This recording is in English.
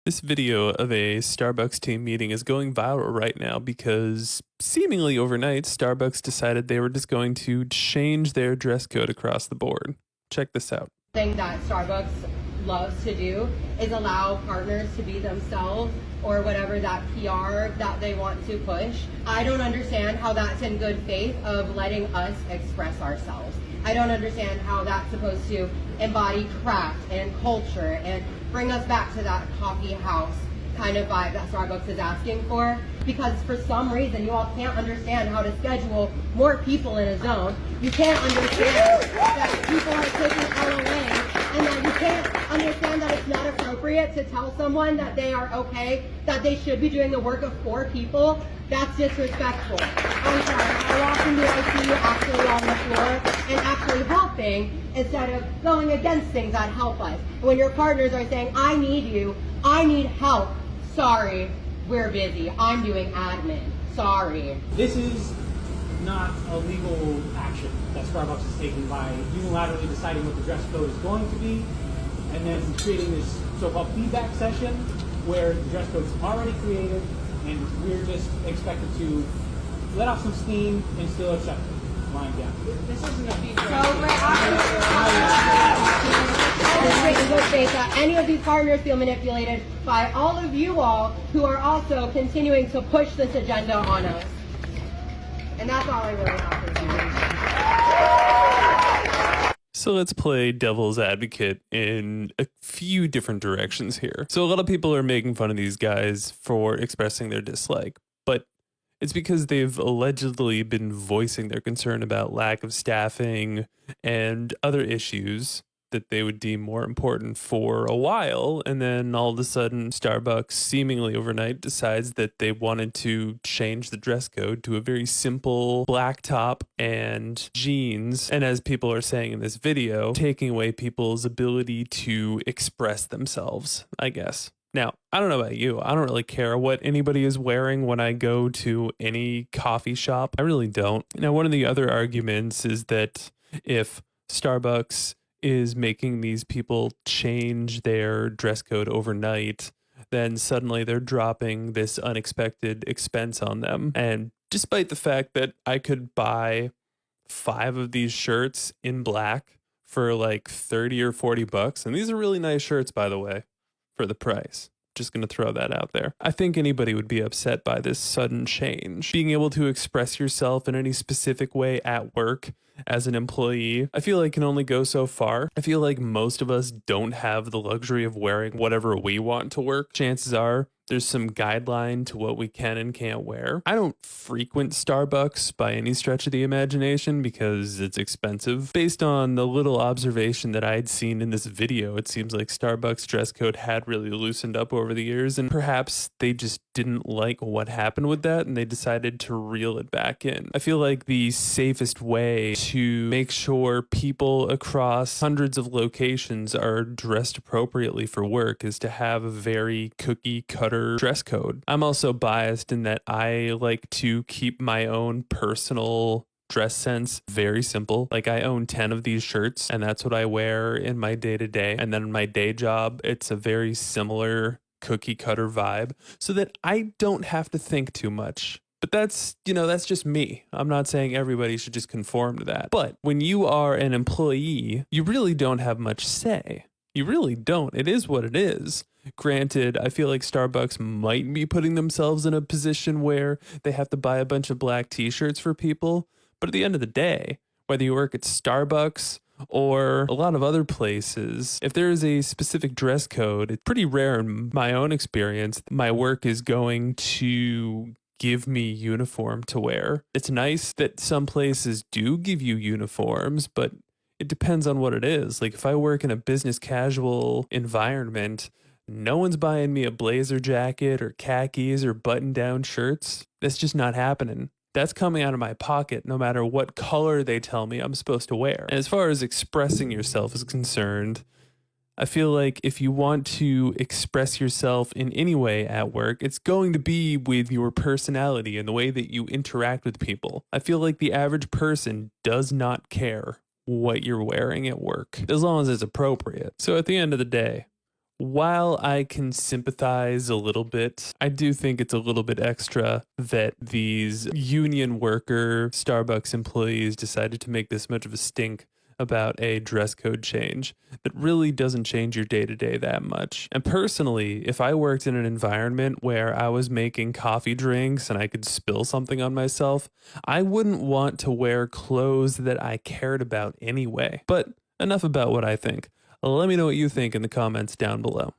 This video of a Starbucks team meeting is going viral right now because seemingly overnight, Starbucks decided they were just going to change their dress code across the board. Check this out. Thing that Starbucks loves to do is allow partners to be themselves or whatever that PR that they want to push. I don't understand how that's in good faith of letting us express ourselves. I don't understand how that's supposed to embody craft and culture and bring us back to that coffee house kind of vibe that Starbucks is asking for, because for some reason you all can't understand how to schedule more people in a zone. You can't understand that people are taking all away, and that you can't understand that it's not appropriate to tell someone that they are okay, that they should be doing the work of 4 people. That's disrespectful. I'm sorry, how often do I see you actually on the floor and actually helping instead of going against things that help us? When your partners are saying, I need you, I need help, sorry, we're busy, I'm doing admin, sorry. This is not a legal action that Starbucks is taking by unilaterally deciding what the dress code is going to be and then creating this so-called feedback session where the dress code is already created and we're just expected to let off some steam and still accept it. Line down. This isn't a feedback. So we're in good faith that any of these partners feel manipulated by all of you all who are also continuing to push this agenda on us. And that's all I really have to say. So let's play devil's advocate in a few different directions here. So a lot of people are making fun of these guys for expressing their dislike, but it's because they've allegedly been voicing their concern about lack of staffing and other issues that they would deem more important for a while, and then all of a sudden Starbucks seemingly overnight decides that they wanted to change the dress code to a very simple black top and jeans, and as people are saying in this video, taking away people's ability to express themselves, I guess. Now, I don't know about you. I don't really care what anybody is wearing when I go to any coffee shop. I really don't. Now, one of the other arguments is that if Starbucks is making these people change their dress code overnight, then suddenly they're dropping this unexpected expense on them. And despite the fact that I could buy 5 of these shirts in black for like 30 or 40 bucks, and these are really nice shirts, by the way, for the price. Just going to throw that out there. I think anybody would be upset by this sudden change. Being able to express yourself in any specific way at work as an employee, I feel like can only go so far. I feel like most of us don't have the luxury of wearing whatever we want to work. Chances are there's some guideline to what we can and can't wear. I don't frequent Starbucks by any stretch of the imagination because it's expensive. Based on the little observation that I'd seen in this video, it seems like Starbucks dress code had really loosened up over the years, and perhaps they just didn't like what happened with that and they decided to reel it back in. I feel like the safest way to make sure people across hundreds of locations are dressed appropriately for work is to have a very cookie cutter dress code. I'm also biased in that I like to keep my own personal dress sense very simple. Like I own 10 of these shirts and that's what I wear in my day-to-day. And then in my day job, it's a very similar cookie cutter vibe so that I don't have to think too much. But that's just me. I'm not saying everybody should just conform to that. But when you are an employee, you really don't have much say. You really don't. It is what it is. Granted, I feel like Starbucks might be putting themselves in a position where they have to buy a bunch of black t-shirts for people. But at the end of the day, whether you work at Starbucks or a lot of other places, if there is a specific dress code, it's pretty rare in my own experience. My work is going to give me uniform to wear. It's nice that some places do give you uniforms, but it depends on what it is. Like if I work in a business casual environment, no one's buying me a blazer jacket or khakis or button-down shirts. That's just not happening. That's coming out of my pocket no matter what color they tell me I'm supposed to wear. And as far as expressing yourself is concerned, I feel like if you want to express yourself in any way at work, it's going to be with your personality and the way that you interact with people. I feel like the average person does not care what you're wearing at work, as long as it's appropriate. So at the end of the day, while I can sympathize a little bit, I do think it's a little bit extra that these union worker Starbucks employees decided to make this much of a stink about a dress code change that really doesn't change your day to day that much. And personally, if I worked in an environment where I was making coffee drinks and I could spill something on myself, I wouldn't want to wear clothes that I cared about anyway. But enough about what I think. Let me know what you think in the comments down below.